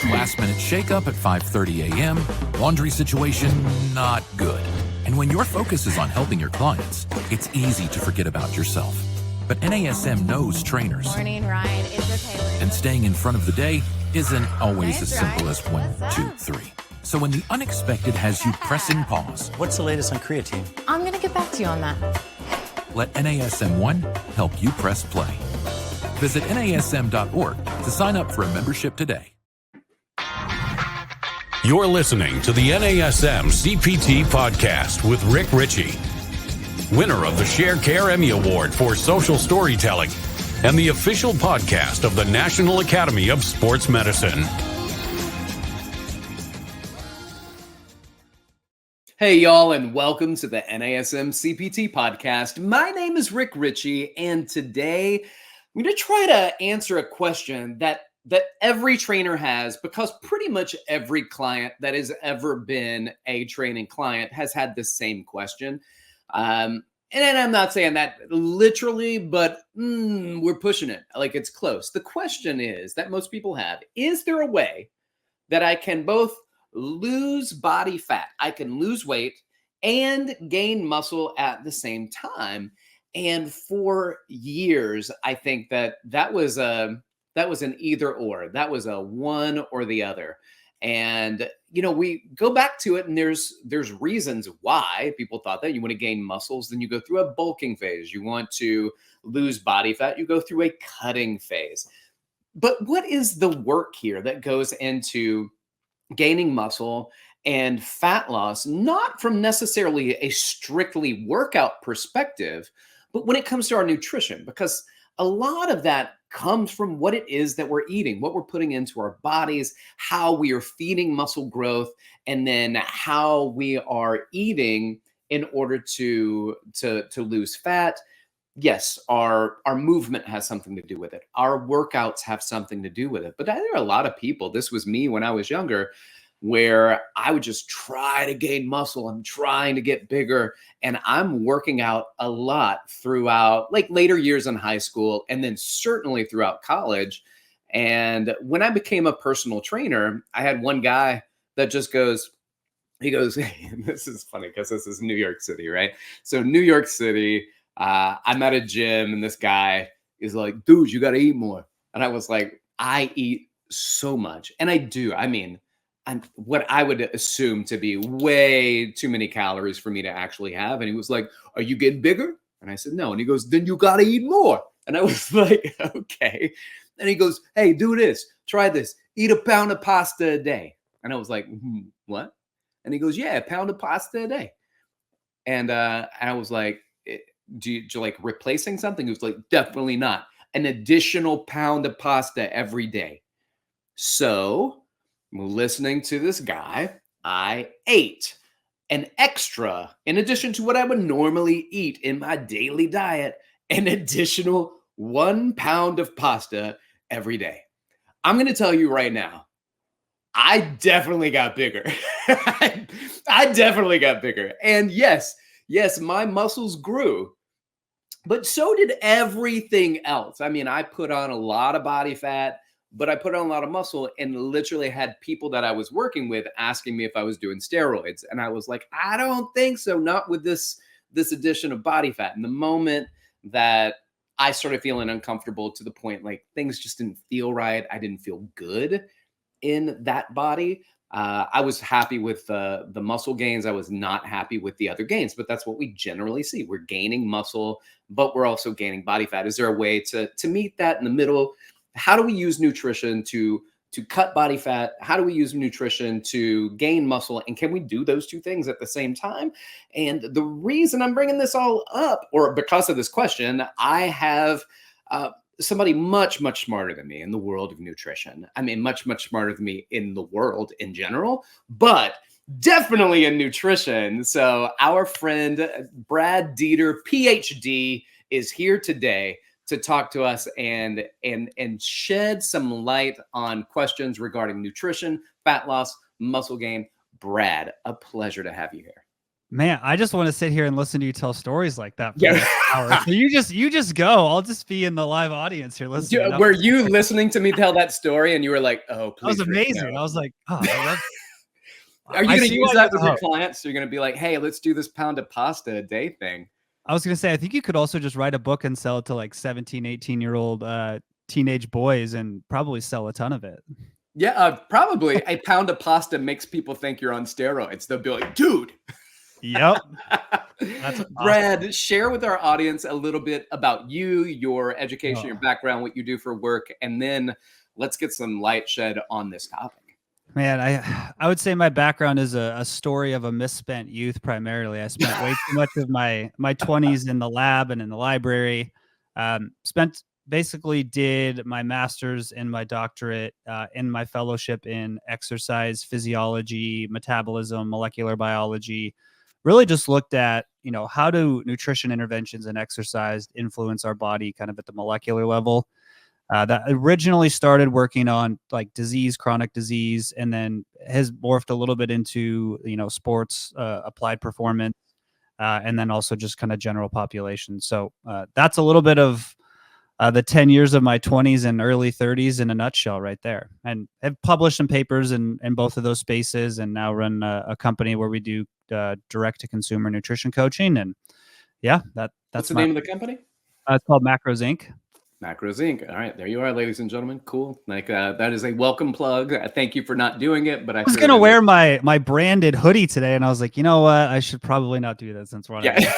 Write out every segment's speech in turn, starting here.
Last minute shakeup at 5:30 a.m., laundry situation not good. And when your focus is on helping your clients, it's easy to forget about yourself. But NASM knows trainers. Morning, Ryan. It's okay. And staying in front of the day isn't always as Thanks, simple Ryan. as 1, What's 2, up? 3. So when the unexpected has you pressing pause, What's the latest on creatine? I'm going to get back to you on that. let NASM1 help you press play. Visit NASM.org to sign up for a membership today. You're listening to the NASM-CPT Podcast with Rick Richey, winner of the Share Care Emmy Award for Social Storytelling and the official podcast of the National Academy of Sports Medicine. Hey, y'all, and welcome to the NASM-CPT Podcast. My name is Rick Richey, and today I'm going to try to answer a question that every trainer has, because pretty much every client that has ever been a training client has had this same question. And I'm not saying that literally, but we're pushing it like it's close. The question is that most people have: is there a way that I can both lose body fat, I can lose weight, and gain muscle at the same time? And for years, I think that was an either or. That was a one or the other. And, we go back to it, and there's reasons why people thought that. You want to gain muscles, then you go through a bulking phase. You want to lose body fat, you go through a cutting phase. But what is the work here that goes into gaining muscle and fat loss, not from necessarily a strictly workout perspective, but when it comes to our nutrition? Because a lot of that comes from what it is that we're eating, what we're putting into our bodies, how we are feeding muscle growth, and then how we are eating in order to lose fat. Yes, our movement has something to do with it. Our workouts have something to do with it. But there are a lot of people, this was me when I was younger, where I would just try to gain muscle. I'm trying to get bigger, and I'm working out a lot throughout like later years in high school, and then certainly throughout college. And when I became a personal trainer, I had one guy that just goes, hey, this is funny because this is New York City, right? So New York City, I'm at a gym, and this guy is like, dude, you got to eat more. And I was like, I eat so much. And I do. I mean, what I would assume to be way too many calories for me to actually have. And he was like, are you getting bigger? And I said, no. And he goes, then you got to eat more. And I was like, okay. And he goes, hey, do this. Try this. Eat a pound of pasta a day. And I was like, what? And he goes, yeah, a pound of pasta a day. And I was like, do you like replacing something? He was like, definitely not. An additional pound of pasta every day. So listening to this guy, I ate an extra, in addition to what I would normally eat in my daily diet, an additional 1 pound of pasta every day. I'm going to tell you right now, I definitely got bigger. I definitely got bigger. And yes, my muscles grew, but so did everything else. I mean, I put on a lot of body fat, but I put on a lot of muscle, and literally had people that I was working with asking me if I was doing steroids. And I was like, I don't think so. Not with this addition of body fat. And the moment that I started feeling uncomfortable to the point, like things just didn't feel right, I didn't feel good in that body. I was happy with the muscle gains. I was not happy with the other gains, but that's what we generally see. We're gaining muscle, but we're also gaining body fat. Is there a way to meet that in the middle? How do we use nutrition to cut body fat? How do we use nutrition to gain muscle? And can we do those two things at the same time? And the reason I'm bringing this all up, or because of this question, I have somebody much, much smarter than me in the world of nutrition. I mean, much, much smarter than me in the world in general, but definitely in nutrition. So our friend Brad Dieter, PhD, is here today to talk to us and shed some light on questions regarding nutrition, fat loss, muscle gain. Brad, a pleasure to have you here. Man, I just want to sit here and listen to you tell stories like that for Yeah. the next hour. So you just go. I'll just be in the live audience here listening. Were you listening to me tell that story and you were like, oh, That was please? Rick, amazing. no. I was like, oh, I love Are you I going to see use why that you're with the your host. clients? So you're going to be like, hey, let's do this pound of pasta a day thing. I was going to say, I think you could also just write a book and sell it to like 17, 18-year-old teenage boys and probably sell a ton of it. Yeah, probably a pound of pasta makes people think you're on steroids. They'll be like, dude. Yep. That's awesome. Brad, share with our audience a little bit about you, your education, your background, what you do for work, and then let's get some light shed on this topic. Man, I would say my background is a story of a misspent youth primarily. I spent way too much of my 20s in the lab and in the library. Basically did my master's and my doctorate in my fellowship in exercise physiology, metabolism, molecular biology. Really just looked at, how do nutrition interventions and exercise influence our body kind of at the molecular level. That originally started working on like chronic disease, and then has morphed a little bit into, sports, applied performance, and then also just kind of general population. So that's a little bit of the 10 years of my 20s and early 30s in a nutshell right there. And I've published some papers in both of those spaces, and now run a company where we do direct to consumer nutrition coaching. And yeah, that's What's the name of the company? It's called Macros Inc. Macros Inc. All right, there you are, ladies and gentlemen. Cool. Like that is a welcome plug. Thank you for not doing it, but I was gonna wear my branded hoodie today, and I was like, you know what? I should probably not do that since we're on. Yeah.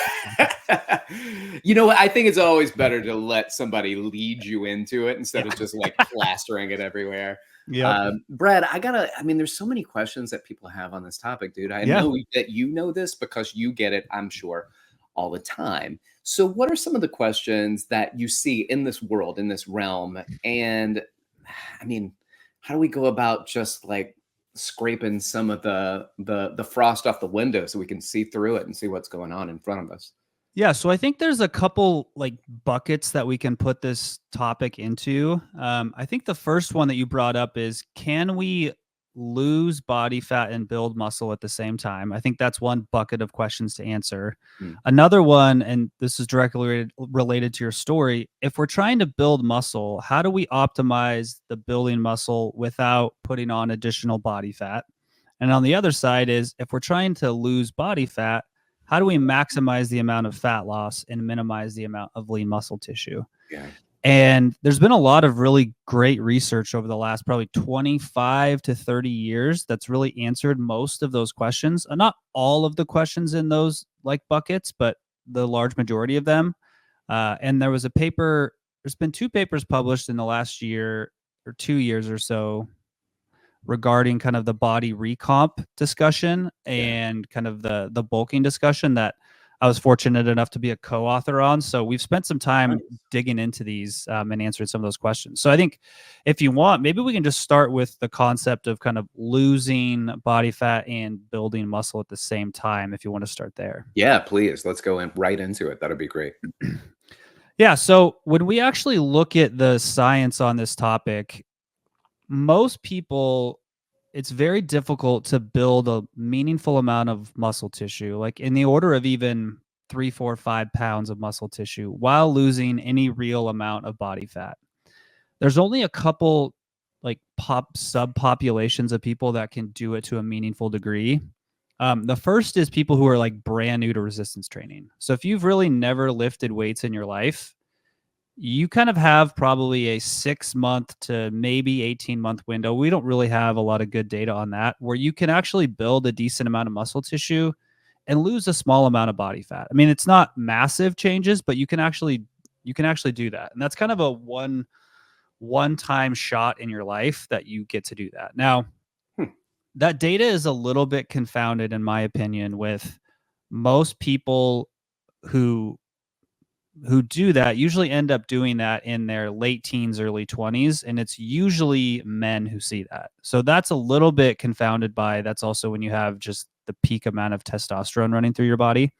You know what? I think it's always better to let somebody lead you into it instead of just like plastering it everywhere. Yeah. Brad, there's so many questions that people have on this topic, dude. I know that you know this because you get it, I'm sure, all the time. So what are some of the questions that you see in this world, in this realm? And how do we go about just like scraping some of the frost off the window so we can see through it and see what's going on in front of us? Yeah, so I think there's a couple like buckets that we can put this topic into. I think the first one that you brought up is, can we lose body fat and build muscle at the same time? I think that's one bucket of questions to answer. Another one, and this is directly related to your story, if we're trying to build muscle, how do we optimize the building muscle without putting on additional body fat? And on the other side is, if we're trying to lose body fat, how do we maximize the amount of fat loss and minimize the amount of lean muscle tissue? Yeah. And there's been a lot of really great research over the last probably 25 to 30 years that's really answered most of those questions. Not all of the questions in those like buckets, but the large majority of them. And there's been 2 papers published in the last year or 2 years or so regarding kind of the body recomp discussion and kind of the bulking discussion that I was fortunate enough to be a co-author on. So we've spent some time digging into these and answering some of those questions. So I think if you want, maybe we can just start with the concept of kind of losing body fat and building muscle at the same time, if you want to start there. Yeah, please. Let's go right into it. That'd be great. Yeah. So when we actually look at the science on this topic, most people, it's very difficult to build a meaningful amount of muscle tissue, like in the order of even 3, 4, 5 pounds of muscle tissue, while losing any real amount of body fat. There's only a couple like subpopulations of people that can do it to a meaningful degree. The first is people who are like brand new to resistance training. So if you've really never lifted weights in your life, you kind of have probably a 6-month to maybe 18-month window. We don't really have a lot of good data on that, where you can actually build a decent amount of muscle tissue and lose a small amount of body fat. I mean, it's not massive changes, but you can actually do that. And that's kind of a one-time shot in your life that you get to do that. Now, that data is a little bit confounded, in my opinion, with most people who do that usually end up doing that in their late teens, early 20s. And it's usually men who see that. So that's a little bit confounded by, that's also when you have just the peak amount of testosterone running through your body.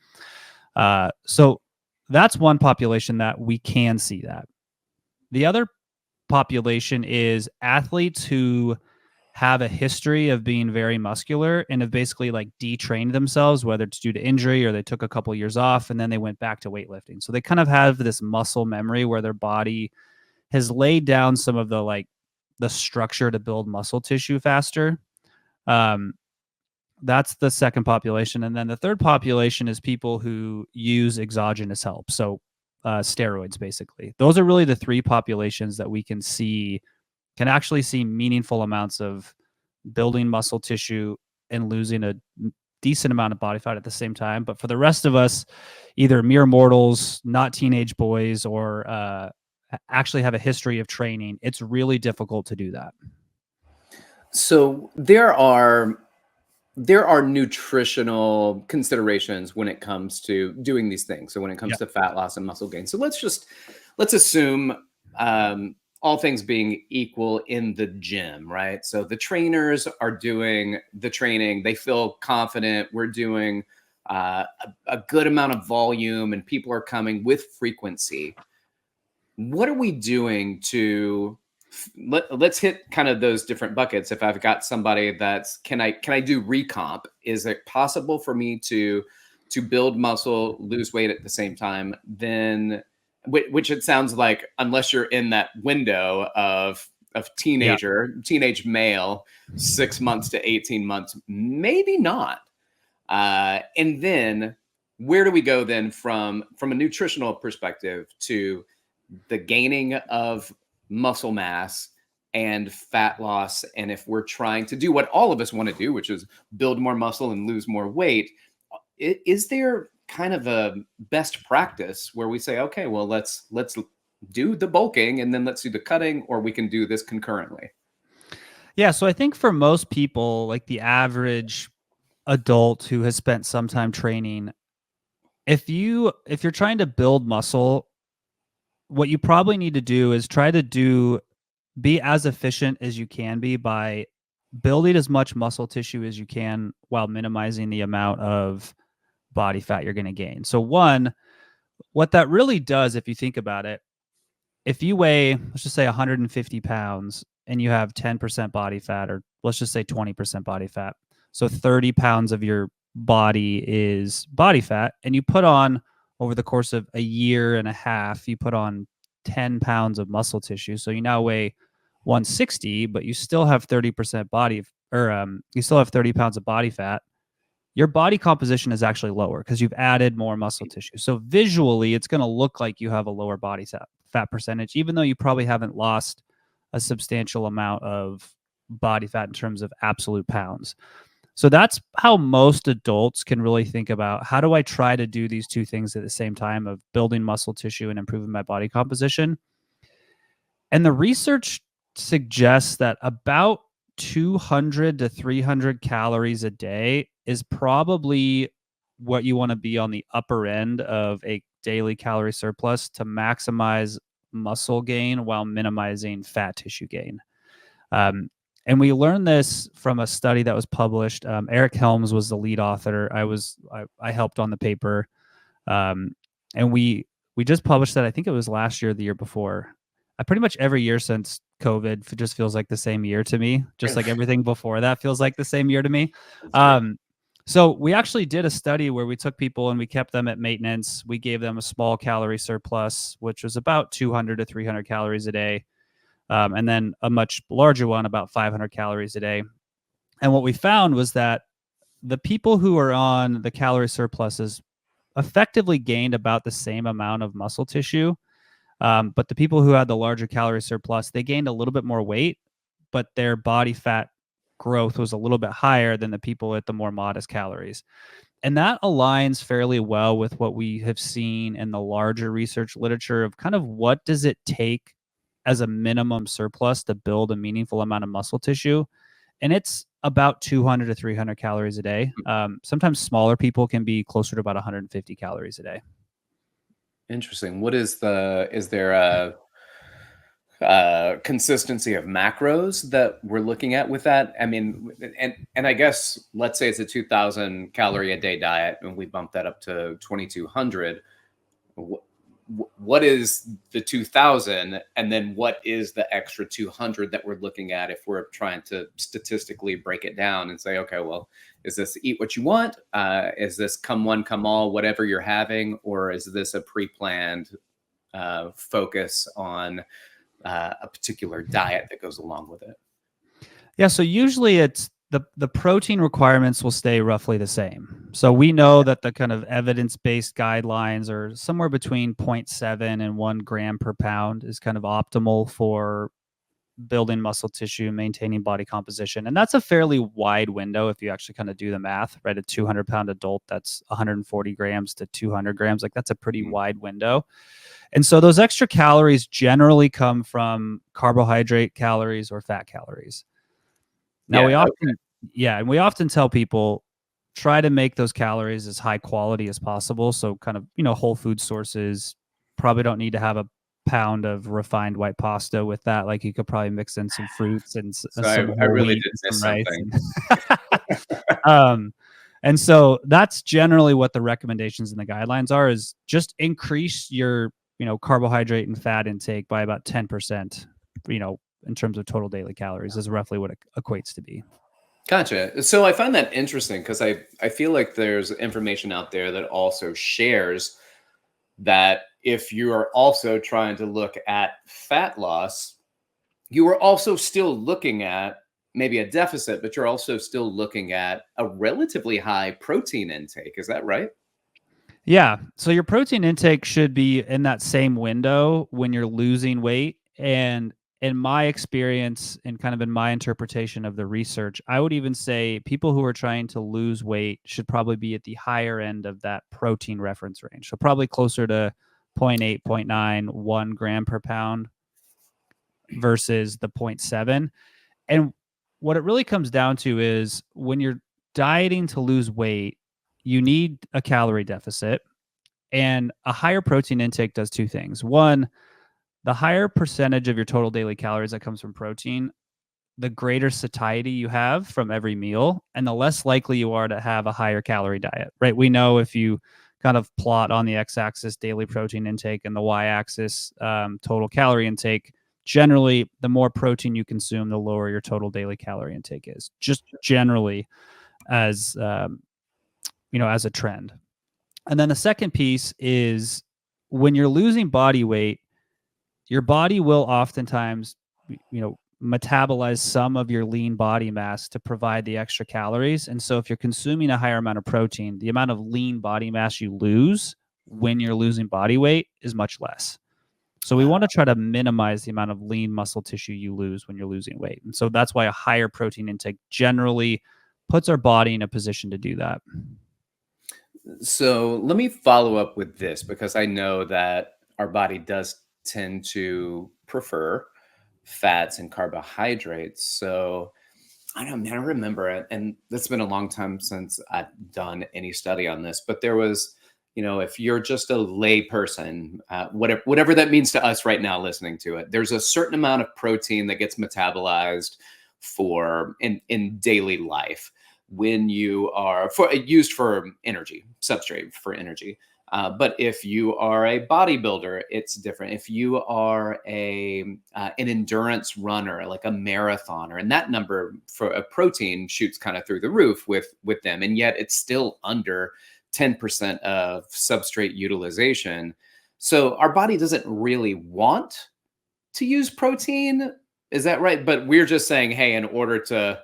So that's one population that we can see that. The other population is athletes who have a history of being very muscular and have basically like detrained themselves, whether it's due to injury or they took a couple years off and then they went back to weightlifting. So they kind of have this muscle memory where their body has laid down some of the structure to build muscle tissue faster. That's the second population. And then the third population is people who use exogenous help. So steroids, basically. Those are really the three populations that we can actually see meaningful amounts of building muscle tissue and losing a decent amount of body fat at the same time. But for the rest of us, either mere mortals, not teenage boys, or actually have a history of training, it's really difficult to do that. So there are nutritional considerations when it comes to doing these things. So when it comes to fat loss and muscle gain. So let's assume all things being equal in the gym, right? So the trainers are doing the training. They feel confident. We're doing a good amount of volume and people are coming with frequency. What are we doing to let's hit kind of those different buckets. If I've got somebody that's, can I do recomp? Is it possible for me to build muscle, lose weight at the same time? Then, which it sounds like, unless you're in that window of teenage male, 6 months to 18 months, maybe not. And then where do we go then from a nutritional perspective to the gaining of muscle mass and fat loss? And if we're trying to do what all of us want to do, which is build more muscle and lose more weight, is there kind of a best practice where we say, okay, well, let's do the bulking and then let's do the cutting, or we can do this concurrently? Yeah. So I think for most people, like the average adult who has spent some time training, if you're trying to build muscle, what you probably need to do is try to be as efficient as you can be by building as much muscle tissue as you can while minimizing the amount of body fat you're going to gain. So one, what that really does, if you think about it, if you weigh, let's just say 150 pounds and you have 10% body fat, or let's just say 20% body fat. So 30 pounds of your body is body fat, and you put on, over the course of a year and a half, you put on 10 pounds of muscle tissue. So you now weigh 160, but you still have 30% you still have 30 pounds of body fat. Your body composition is actually lower because you've added more muscle tissue. So visually, it's going to look like you have a lower body fat percentage, even though you probably haven't lost a substantial amount of body fat in terms of absolute pounds. So that's how most adults can really think about, how do I try to do these two things at the same time, of building muscle tissue and improving my body composition? And the research suggests that about 200 to 300 calories a day is probably what you want to be on the upper end of a daily calorie surplus to maximize muscle gain while minimizing fat tissue gain. And we learned this from a study that was published. Eric Helms was the lead author. I helped on the paper. And we just published that. I think it was last year or the year before. Pretty much every year since COVID, it just feels like the same year to me. Just like everything before that feels like the same year to me. So we actually did a study where we took people and we kept them at maintenance. We gave them a small calorie surplus, which was about 200 to 300 calories a day. And then a much larger one, about 500 calories a day. And what we found was that the people who are on the calorie surpluses effectively gained about the same amount of muscle tissue. But the people who had the larger calorie surplus, they gained a little bit more weight, but their body fat growth was a little bit higher than the people at the more modest calories. And that aligns fairly well with what we have seen in the larger research literature of kind of what does it take as a minimum surplus to build a meaningful amount of muscle tissue. And it's about 200 to 300 calories a day. Sometimes smaller people can be closer to about 150 calories a day. Interesting. Is there a consistency of macros that we're looking at with that? I mean, and I guess, let's say it's a 2,000 calorie a day diet and we bump that up to 2,200. what is the 2000, and then what is the extra 200 that we're looking at if we're trying to statistically break it down and say, okay, well, is this eat what you want? Is this come one, come all, whatever you're having? Or is this a pre-planned focus on a particular diet that goes along with it? Yeah, so usually it's the protein requirements will stay roughly the same. So we know that the kind of evidence-based guidelines are somewhere between 0.7 and 1 gram per pound is kind of optimal for building muscle tissue, maintaining body composition. And that's a fairly wide window if you actually kind of do the math, right? A 200-pound adult, that's 140 grams to 200 grams. Like that's a pretty wide window. And so those extra calories generally come from carbohydrate calories or fat calories. Now we often tell people try to make those calories as high quality as possible. So kind of, whole food sources. Probably don't need to have a pound of refined white pasta with that. Like you could probably mix in some fruits and some I really did miss rice. something. And so that's generally what the recommendations and the guidelines are, is just increase your, carbohydrate and fat intake by about 10%, in terms of total daily calories is roughly what it equates to be. Gotcha. So I find that interesting because I feel like there's information out there that also shares that if you are also trying to look at fat loss, you are also still looking at maybe a deficit, but you're also still looking at a relatively high protein intake. Is that right? Yeah. So your protein intake should be in that same window when you're losing weight. And in my experience and kind of in my interpretation of the research, I would even say people who are trying to lose weight should probably be at the higher end of that protein reference range. So probably closer to 0.8, 0.9, 1 gram per pound versus the 0.7. And what it really comes down to is when you're dieting to lose weight, you need a calorie deficit, and a higher protein intake does two things. One, the higher percentage of your total daily calories that comes from protein, the greater satiety you have from every meal, and the less likely you are to have a higher calorie diet, right? We know if you kind of plot on the x-axis daily protein intake and the y-axis total calorie intake, generally, the more protein you consume, the lower your total daily calorie intake is, just generally as, as a trend. And then the second piece is when you're losing body weight, your body will oftentimes, metabolize some of your lean body mass to provide the extra calories. And so if you're consuming a higher amount of protein, the amount of lean body mass you lose when you're losing body weight is much less. So we want to try to minimize the amount of lean muscle tissue you lose when you're losing weight. And so that's why a higher protein intake generally puts our body in a position to do that. So let me follow up with this, because I know that our body does tend to prefer fats and carbohydrates. So I don't know, man, I remember it, and it's been a long time since I've done any study on this, but there was, if you're just a lay person, whatever that means to us right now listening to it, there's a certain amount of protein that gets metabolized in daily life when you are used for energy, substrate for energy. But if you are a bodybuilder, it's different. If you are an endurance runner, like a marathoner, and that number for a protein shoots kind of through the roof with them, and yet it's still under 10% of substrate utilization. So our body doesn't really want to use protein. Is that right? But we're just saying, hey, in order to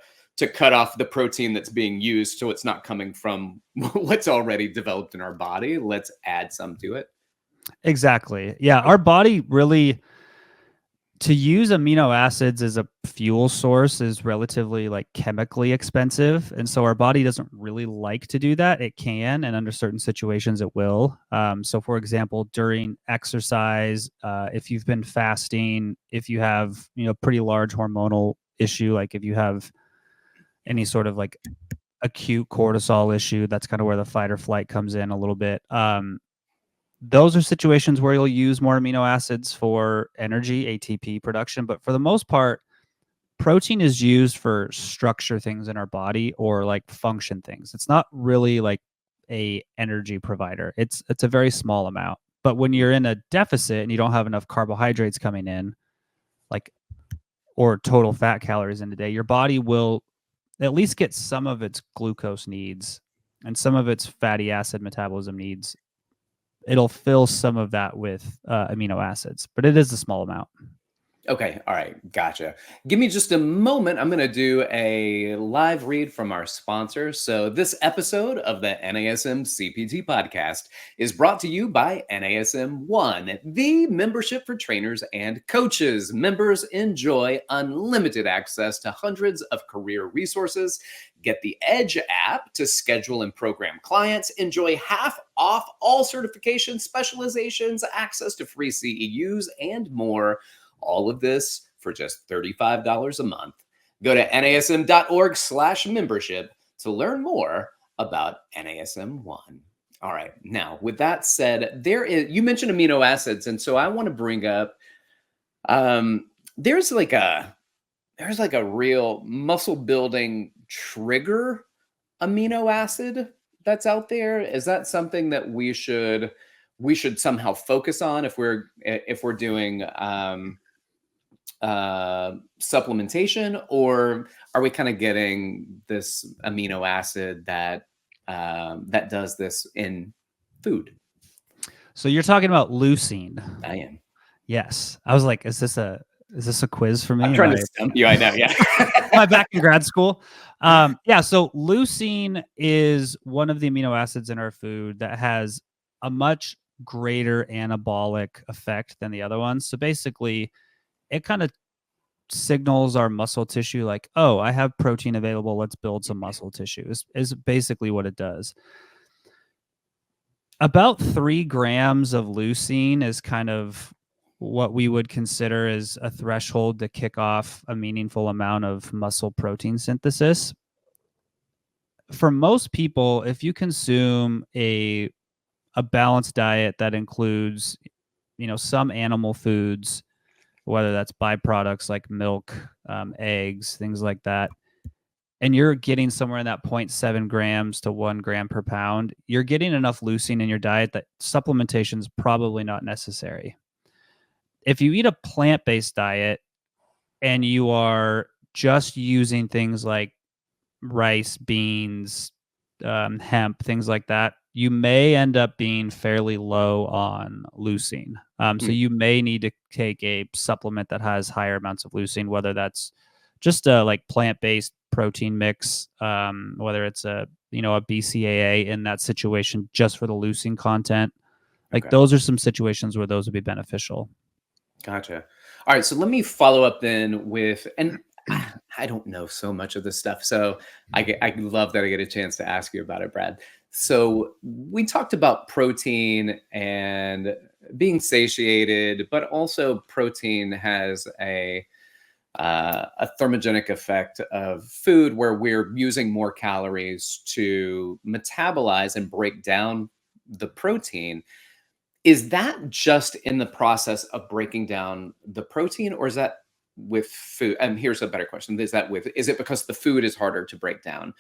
cut off the protein that's being used so it's not coming from what's already developed in our body, let's add some to it. Exactly. Yeah. Our body really, to use amino acids as a fuel source is relatively chemically expensive. And so our body doesn't really like to do that. It can, and under certain situations it will. So for example, during exercise, if you've been fasting, if you have, pretty large hormonal issue, like if you have any sort of acute cortisol issue, that's kind of where the fight or flight comes in a little bit. Those are situations where you'll use more amino acids for energy, ATP production. But for the most part, protein is used for structure things in our body or function things. It's not really a energy provider. It's a very small amount. But when you're in a deficit and you don't have enough carbohydrates coming in, or total fat calories in a day, your body will at least get some of its glucose needs and some of its fatty acid metabolism needs. It'll fill some of that with amino acids, but it is a small amount. Okay. All right. Gotcha. Give me just a moment. I'm going to do a live read from our sponsor. So, this episode of the NASM CPT Podcast is brought to you by NASM One, the membership for trainers and coaches. Members enjoy unlimited access to hundreds of career resources. Get the Edge app to schedule and program clients. Enjoy half off all certifications, specializations, access to free CEUs, and more. All of this for just $35 a month. Go to nasm.org/membership to learn more about NASM One. All right. Now, with that said, you mentioned amino acids, and so I want to bring up there's like a real muscle building trigger amino acid that's out there. Is that something that we should somehow focus on if we're doing supplementation, or are we kind of getting this amino acid that does this in food? So you're talking about Lucine. I am. Yes. I was like, is this a quiz for me? I'm trying to stump you. I know. Yeah. Am I back in grad school? Yeah. So Lucine is one of the amino acids in our food that has a much greater anabolic effect than the other ones. So basically, it kind of signals our muscle tissue like, oh, I have protein available. Let's build some muscle tissue is basically what it does. About 3 grams of leucine is kind of what we would consider as a threshold to kick off a meaningful amount of muscle protein synthesis. For most people, if you consume a balanced diet that includes, some animal foods, whether that's byproducts like milk, eggs, things like that, and you're getting somewhere in that 0.7 grams to 1 gram per pound, you're getting enough leucine in your diet that supplementation is probably not necessary. If you eat a plant-based diet and you are just using things like rice, beans, hemp, things like that, you may end up being fairly low on leucine. So you may need to take a supplement that has higher amounts of leucine, whether that's just a plant-based protein mix, whether it's a BCAA in that situation just for the leucine content. Those are some situations where those would be beneficial. Gotcha. All right. So let me follow up then with, and I don't know so much of this stuff, so I love that I get a chance to ask you about it, Brad. So we talked about protein and being satiated, but also protein has a thermogenic effect of food where we're using more calories to metabolize and break down the protein. Is that just in the process of breaking down the protein, or is that with food? And here's a better question. Is it because the food is harder to break down?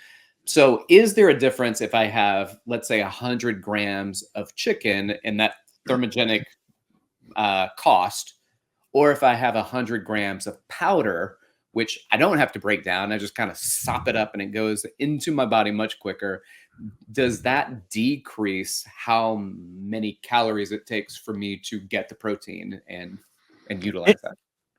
So is there a difference if I have, let's say, 100 grams of chicken and that thermogenic cost, or if I have 100 grams of powder, which I don't have to break down, I just kind of sop it up and it goes into my body much quicker? Does that decrease how many calories it takes for me to get the protein and utilize that?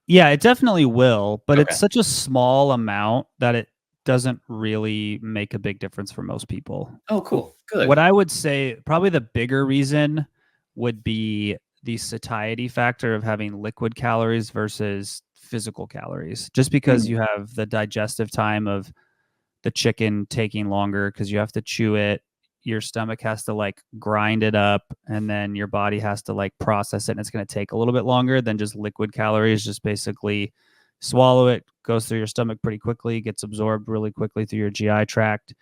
Yeah, it definitely will, but Okay. It's such a small amount that it doesn't really make a big difference for most people. Oh, cool. Good. What I would say, probably the bigger reason would be the satiety factor of having liquid calories versus physical calories, just because you have the digestive time of the chicken taking longer because you have to chew it. Your stomach has to grind it up, and then your body has to process it, and it's going to take a little bit longer than just liquid calories. Just basically swallow it, goes through your stomach pretty quickly, gets absorbed really quickly through your GI tract.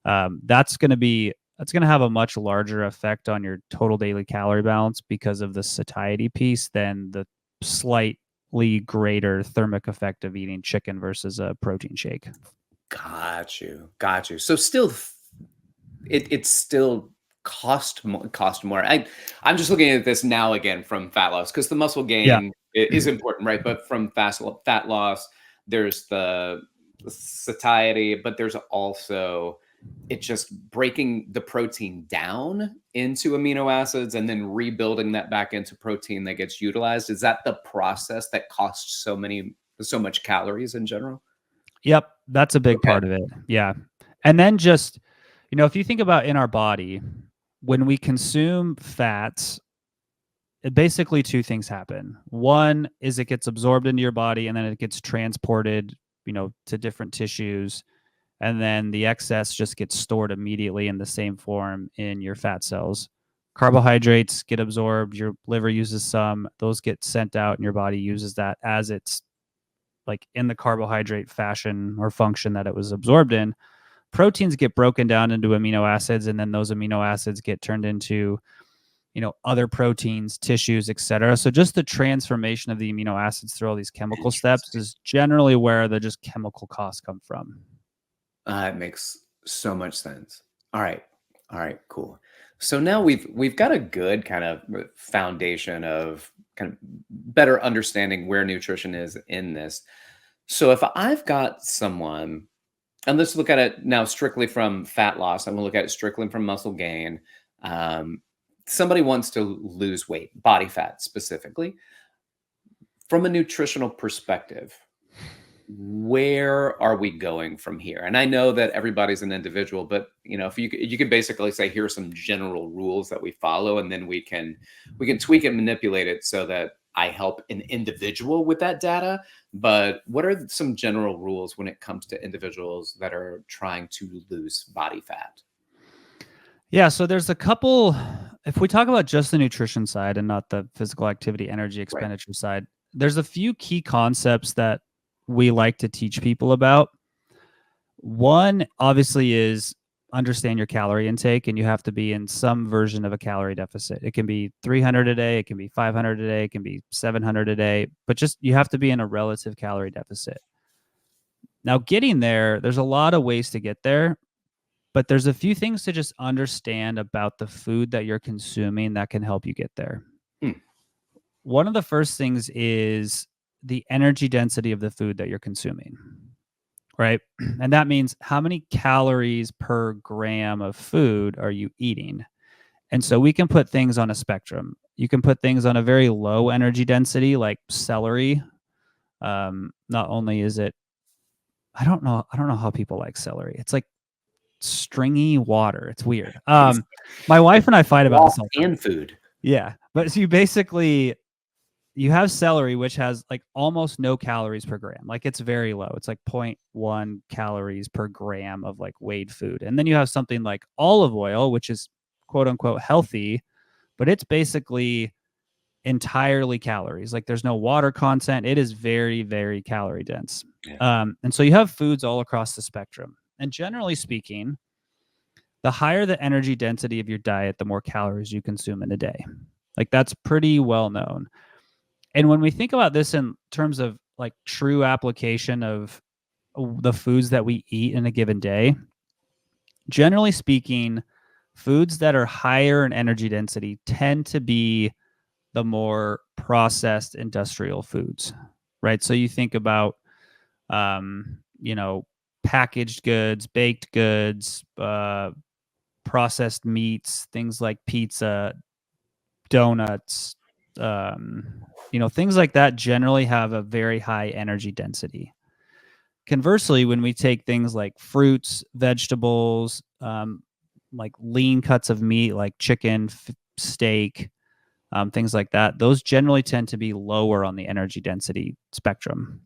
That's going to have a much larger effect on your total daily calorie balance because of the satiety piece than the slightly greater thermic effect of eating chicken versus a protein shake. Got you. So still, it's still cost more? I'm just looking at this now again from fat loss, because the muscle gain is important, right? But from fat loss, there's the satiety, but there's also it just breaking the protein down into amino acids and then rebuilding that back into protein that gets utilized. Is that the process that costs so much calories in general? Yep, that's a big part of it. Yeah. And then just, if you think about in our body, when we consume fats, basically two things happen. One is it gets absorbed into your body and then it gets transported, to different tissues. And then the excess just gets stored immediately in the same form in your fat cells. Carbohydrates get absorbed, your liver uses some, those get sent out and your body uses that as it's like in the carbohydrate fashion or function that it was absorbed in. Proteins get broken down into amino acids, and then those amino acids get turned into, other proteins, tissues, etc. So just the transformation of the amino acids through all these chemical steps is generally where the just chemical costs come from. It makes so much sense. All right, cool. So now we've got a good kind of foundation of kind of better understanding where nutrition is in this. So if I've got someone, and let's look at it now strictly from fat loss, I'm going to look at it strictly from muscle gain. Somebody wants to lose weight, body fat specifically. From a nutritional perspective, where are we going from here? And I know that everybody's an individual, but if you could basically say, here are some general rules that we follow, and then we can tweak and manipulate it so that I help an individual with that data. But what are some general rules when it comes to individuals that are trying to lose body fat? Yeah, so there's a couple. If we talk about just the nutrition side and not the physical activity, energy, expenditure side, there's a few key concepts that we like to teach people about. One, obviously, is understand your calorie intake, and you have to be in some version of a calorie deficit. It can be 300 a day, it can be 500 a day, it can be 700 a day, but just you have to be in a relative calorie deficit. Now, getting there, there's a lot of ways to get there, but there's a few things to just understand about the food that you're consuming that can help you get there. One of the first things is the energy density of the food that you're consuming, right? And that means how many calories per gram of food are you eating? And so we can put things on a spectrum. You can put things on a very low energy density, like celery. Not only is it, I don't know how people like celery. It's like stringy water. It's weird. My wife and I fight about this all the time. And food. Yeah. But so you have celery, which has like almost no calories per gram. Like it's very low. It's like 0.1 calories per gram of like weighed food. And then you have something like olive oil, which is quote unquote healthy, but it's basically entirely calories. Like there's no water content. It is very, very calorie dense. Yeah. And so you have foods all across the spectrum. And generally speaking, the higher the energy density of your diet, the more calories you consume in a day. Like that's pretty well known. And when we think about this in terms of like true application of the foods that we eat in a given day, generally speaking, foods that are higher in energy density tend to be the more processed industrial foods, right? So you think about, packaged goods, baked goods, processed meats, things like pizza, donuts, things like that generally have a very high energy density. Conversely, when we take things like fruits, vegetables, like lean cuts of meat, like chicken, steak, things like that, those generally tend to be lower on the energy density spectrum.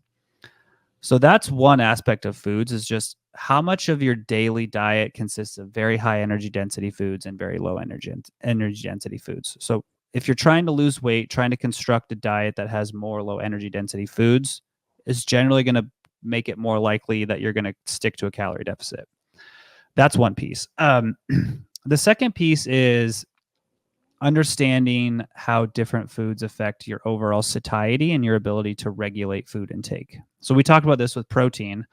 So that's one aspect of foods, is just how much of your daily diet consists of very high energy density foods and very low energy density foods. So if you're trying to lose weight, trying to construct a diet that has more low energy density foods is generally going to make it more likely that you're going to stick to a calorie deficit. That's one piece. The second piece is understanding how different foods affect your overall satiety and your ability to regulate food intake. So we talked about this with protein,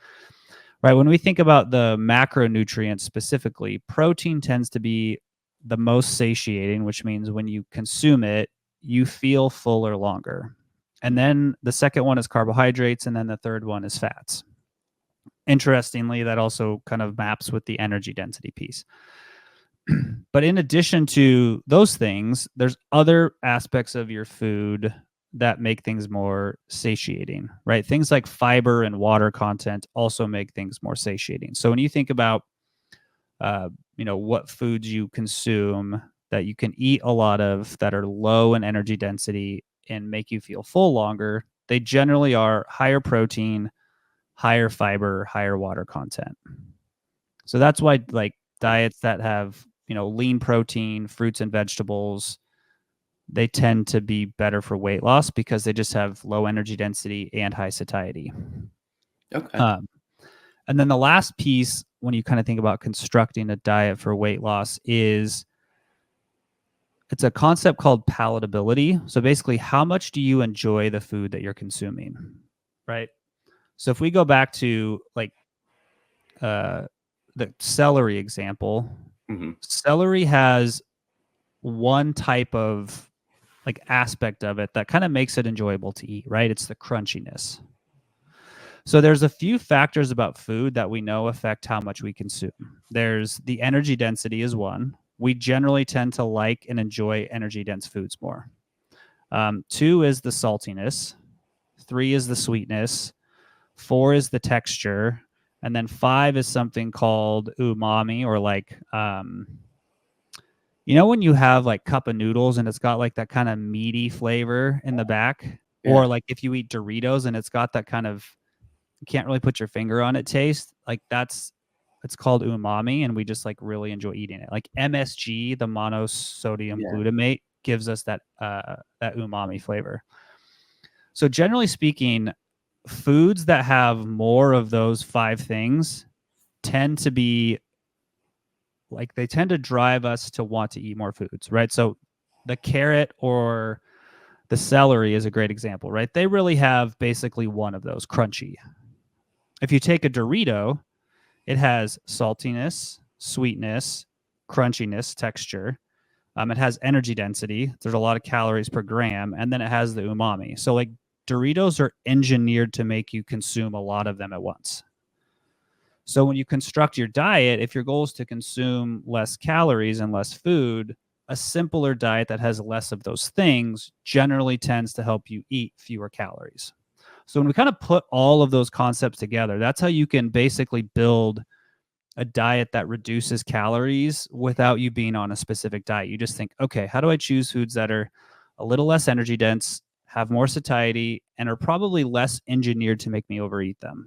right? When we think about the macronutrients specifically, protein tends to be the most satiating, which means when you consume it, you feel fuller longer. And then the second one is carbohydrates, and then the third one is fats. Interestingly, that also kind of maps with the energy density piece. But in addition to those things, there's other aspects of your food that make things more satiating, right? Things like fiber and water content also make things more satiating. So when you think about, what foods you consume that you can eat a lot of that are low in energy density and make you feel full longer, they generally are higher protein, higher fiber, higher water content. So that's why like diets that have, lean protein, fruits and vegetables, they tend to be better for weight loss because they just have low energy density and high satiety. Okay. And then the last piece, when you kind of think about constructing a diet for weight loss, is it's a concept called palatability. So basically, how much do you enjoy the food that you're consuming, right? So if we go back to like the celery example, celery has one type of like aspect of it that kind of makes it enjoyable to eat, right? It's the crunchiness. So there's a few factors about food that we know affect how much we consume. There's the energy density is one. We generally tend to like and enjoy energy dense foods more. 2 is the saltiness. 3 is the sweetness. 4 is the texture. And then 5 is something called umami, or like, when you have like cup of noodles and it's got like that kind of meaty flavor in the back, or like if you eat Doritos and it's got that kind of, you can't really put your finger on it taste, like it's called umami, and we just like really enjoy eating it. Like MSG, the monosodium glutamate, gives us that umami flavor. So generally speaking, foods that have more of those 5 things tend to be like, they tend to drive us to want to eat more foods, right? So the carrot or the celery is a great example, right? They really have basically one of those, crunchy. If you take a Dorito, it has saltiness, sweetness, crunchiness, texture. It has energy density. There's a lot of calories per gram, and then it has the umami. So like Doritos are engineered to make you consume a lot of them at once. So when you construct your diet, if your goal is to consume less calories and less food, a simpler diet that has less of those things generally tends to help you eat fewer calories. So when we kind of put all of those concepts together, that's how you can basically build a diet that reduces calories without you being on a specific diet. You just think, okay, how do I choose foods that are a little less energy dense, have more satiety, and are probably less engineered to make me overeat them?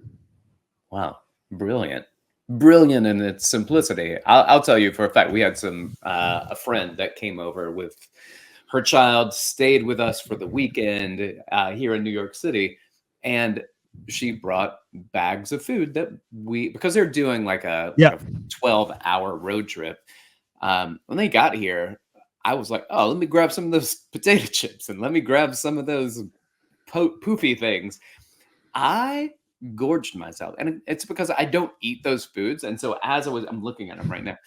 Wow. Brilliant in its simplicity. I'll tell you for a fact, we had a friend that came over with her child, stayed with us for the weekend here in New York City, and she brought bags of food that because they're doing like a 12-hour road trip. When they got here, I was like, oh, let me grab some of those potato chips and let me grab some of those poofy things. I gorged myself, and it's because I don't eat those foods. And so I'm looking at them right now,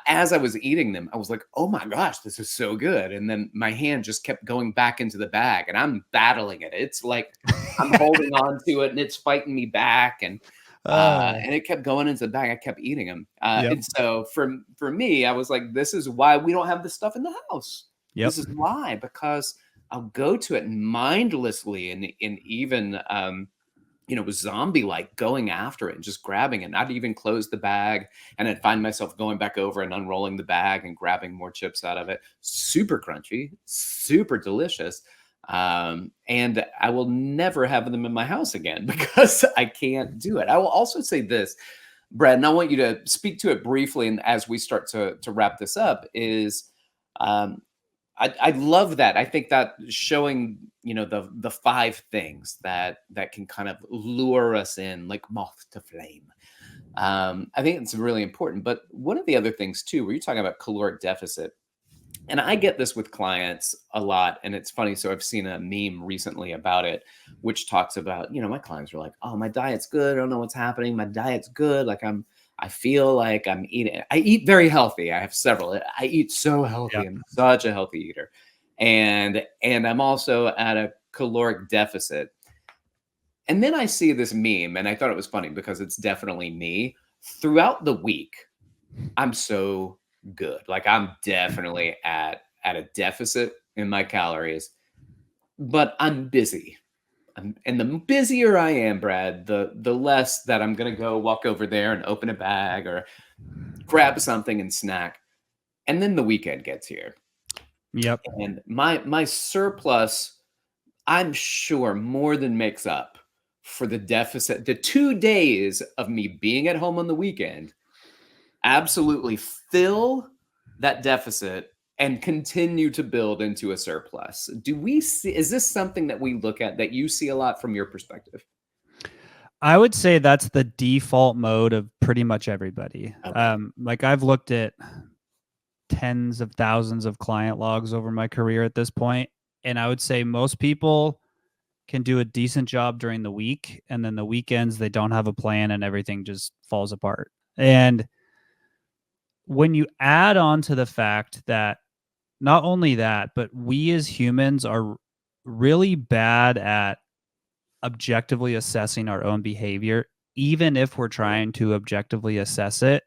as I was eating them, I was like, oh my gosh, this is so good. And then my hand just kept going back into the bag, and I'm battling it. It's like I'm holding on to it and it's fighting me back, and it kept going into the bag. I kept eating them. And so for me, I was like, this is why we don't have this stuff in the house. This is why, because I'll go to it mindlessly and even zombie-like going after it and just grabbing it, not even close the bag. And I'd find myself going back over and unrolling the bag and grabbing more chips out of it. Super crunchy, super delicious. And I will never have them in my house again because I can't do it. I will also say this, Brad, and I want you to speak to it briefly. And as we start to wrap this up is, I love that. I think that showing, the 5 things that can kind of lure us in like moth to flame. I think it's really important. But one of the other things too, where you're talking about caloric deficit, and I get this with clients a lot, and it's funny. So I've seen a meme recently about it, which talks about, my clients are like, oh, my diet's good. I don't know what's happening. My diet's good. Like I'm I feel like I'm eating. I eat very healthy. I have several. I eat so healthy. I'm such a healthy eater. And I'm also at a caloric deficit. And then I see this meme, and I thought it was funny because it's definitely me. Throughout the week, I'm so good. Like I'm definitely at a deficit in my calories, but I'm busy. And the busier I am, Brad, the less that I'm gonna go walk over there and open a bag or grab something and snack. And then the weekend gets here. Yep. And my surplus, I'm sure, more than makes up for the deficit. The 2 days of me being at home on the weekend absolutely fill that deficit and continue to build into a surplus. Do we see, is this something that we look at that you see a lot from your perspective? I would say that's the default mode of pretty much everybody. Okay. Like I've looked at tens of thousands of client logs over my career at this point, and I would say most people can do a decent job during the week, and then the weekends they don't have a plan and everything just falls apart. And when you add on to the fact that not only that, but we as humans are really bad at objectively assessing our own behavior, even if we're trying to objectively assess it,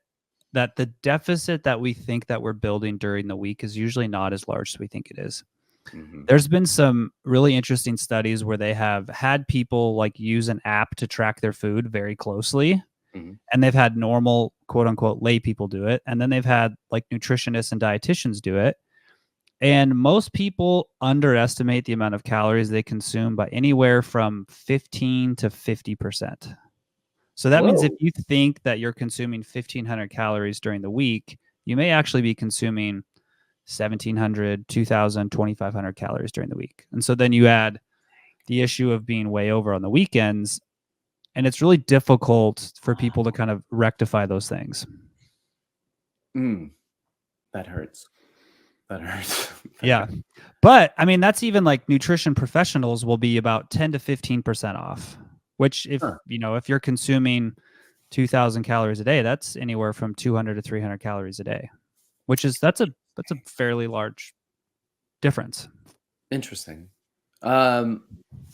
that the deficit that we think that we're building during the week is usually not as large as we think it is. Mm-hmm. There's been some really interesting studies where they have had people like use an app to track their food very closely. Mm-hmm. And they've had normal, quote unquote, lay people do it. And then they've had like nutritionists and dietitians do it. And most people underestimate the amount of calories they consume by anywhere from 15 to 50%. So that means if you think that you're consuming 1,500 calories during the week, you may actually be consuming 1,700, 2,000, 2,500 calories during the week. And so then you add the issue of being way over on the weekends, and it's really difficult for people to kind of rectify those things. That hurts. That hurts. Yeah. But I mean, that's even like nutrition professionals will be about 10 to 15% off, which if, if you're consuming 2,000 calories a day, that's anywhere from 200 to 300 calories a day, which is, that's a fairly large difference. Interesting.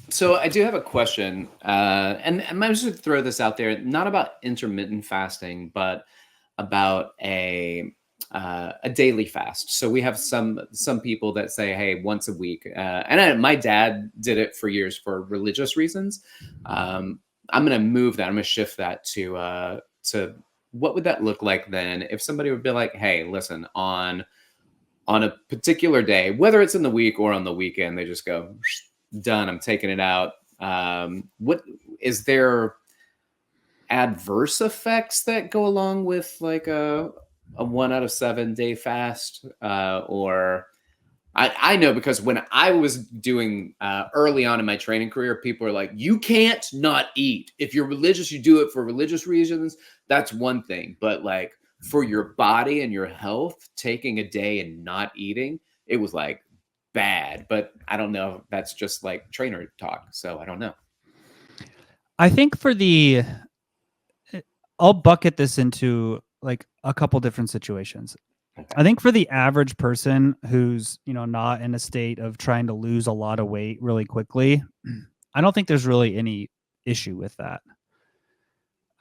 So I do have a question, and I'm just going to throw this out there, not about intermittent fasting, but about a daily fast. So we have some people that say, hey, once a week, my dad did it for years for religious reasons. I'm going to move that. I'm going to shift that to what would that look like then if somebody would be like, hey, listen, on a particular day, whether it's in the week or on the weekend, they just go, done, I'm taking it out. What is there adverse effects that go along with like a 1 out of 7 day fast? Or I know because when I was doing early on in my training career, people are like, you can't not eat. If you're religious, you do it for religious reasons. That's one thing. But like for your body and your health, taking a day and not eating, it was like bad. But I don't know. That's just like trainer talk. So I don't know. I think I'll bucket this into like a couple different situations. Okay. I think for the average person who's, not in a state of trying to lose a lot of weight really quickly, I don't think there's really any issue with that.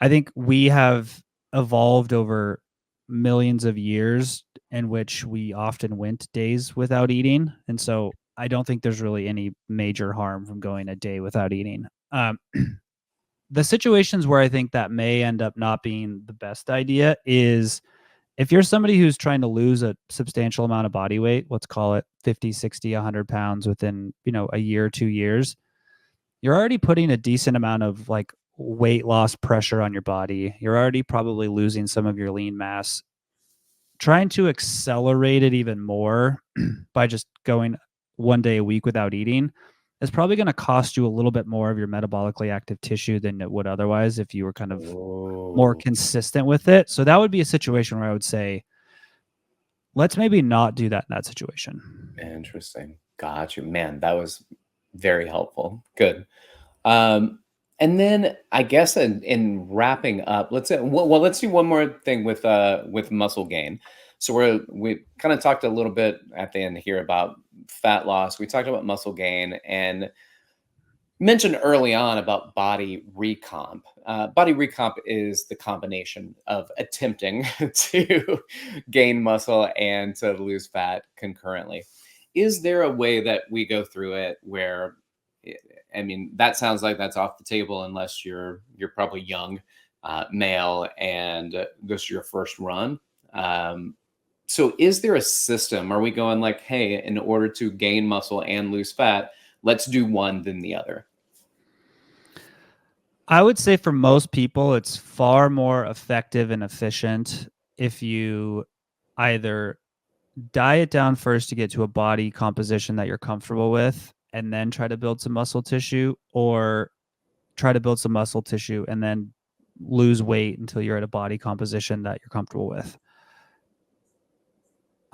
I think we have evolved over millions of years in which we often went days without eating. And so I don't think there's really any major harm from going a day without eating. The situations where I think that may end up not being the best idea is if you're somebody who's trying to lose a substantial amount of body weight, let's call it 50, 60, 100 pounds within, a year or 2 years, you're already putting a decent amount of like weight loss pressure on your body. You're already probably losing some of your lean mass. Trying to accelerate it even more by just going 1 day a week without eating is probably going to cost you a little bit more of your metabolically active tissue than it would otherwise if you were kind of more consistent with it. So that would be a situation where I would say, let's maybe not do that in that situation. Interesting. Got you. Man, that was very helpful. Good. And then I guess in wrapping up, let's say, let's do one more thing with muscle gain. So we kind of talked a little bit at the end here about fat loss. We talked about muscle gain and mentioned early on about body recomp. Body recomp is the combination of attempting to gain muscle and to lose fat concurrently. Is there a way that we go through it where, I mean, that sounds like that's off the table unless you're probably young, male, and this is your first run. So is there a system? Are we going like, hey, in order to gain muscle and lose fat, let's do one then the other? I would say for most people, it's far more effective and efficient if you either diet down first to get to a body composition that you're comfortable with and then try to build some muscle tissue, or try to build some muscle tissue and then lose weight until you're at a body composition that you're comfortable with.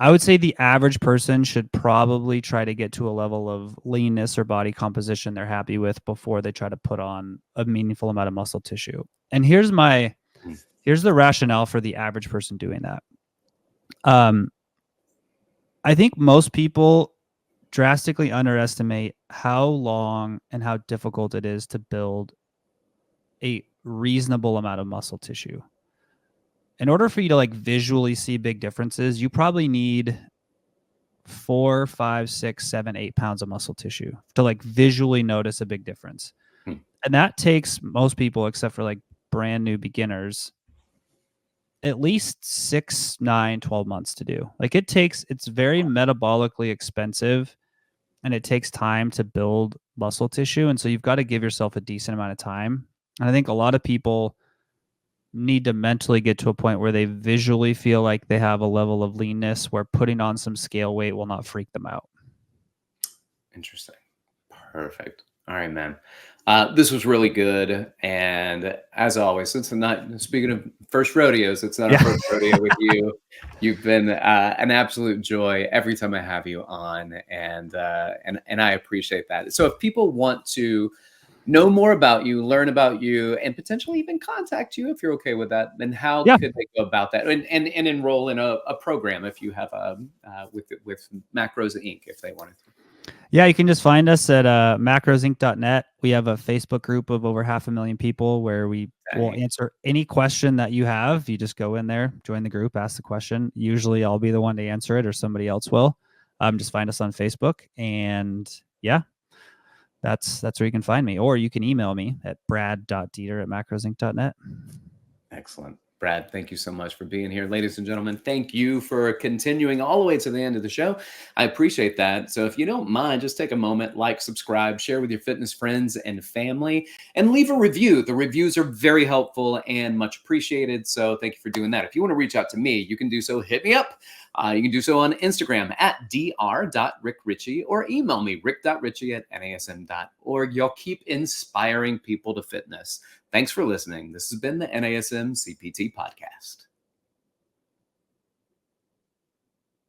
I would say the average person should probably try to get to a level of leanness or body composition they're happy with before they try to put on a meaningful amount of muscle tissue. And here's the rationale for the average person doing that. I think most people drastically underestimate how long and how difficult it is to build a reasonable amount of muscle tissue. In order for you to like visually see big differences, you probably need 4, 5, 6, 7, 8 pounds of muscle tissue to like visually notice a big difference. And that takes most people, except for like brand new beginners, at least 6, 9, 12 months to do. Like it's very metabolically expensive and it takes time to build muscle tissue. And so you've got to give yourself a decent amount of time. And I think a lot of people need to mentally get to a point where they visually feel like they have a level of leanness where putting on some scale weight will not freak them out. Interesting. Perfect. All right, man. This was really good. And as always, it's not, speaking of first rodeos, it's not a first rodeo with you. You've been an absolute joy every time I have you on. And I appreciate that. So if people want to know more about you, learn about you, and potentially even contact you, if you're okay with that, then how could they go about that and enroll in a program if you have with Macros Inc. if they wanted to? Yeah, you can just find us at macrosinc.net. We have a Facebook group of over 500,000 people where we will answer any question that you have. You just go in there, join the group, ask the question. Usually I'll be the one to answer it or somebody else will. Just find us on Facebook. And yeah, that's where you can find me. Or you can email me at brad.dieter@macrosinc.net. Excellent. Brad, thank you so much for being here. Ladies and gentlemen, thank you for continuing all the way to the end of the show. I appreciate that. So if you don't mind, just take a moment, like, subscribe, share with your fitness friends and family, and leave a review. The reviews are very helpful and much appreciated. So thank you for doing that. If you want to reach out to me, you can do so. Hit me up. You can do so on Instagram at dr.rickrichey or email me rick.richey@nasm.org. Y'all keep inspiring people to fitness. Thanks for listening. This has been the NASM CPT Podcast.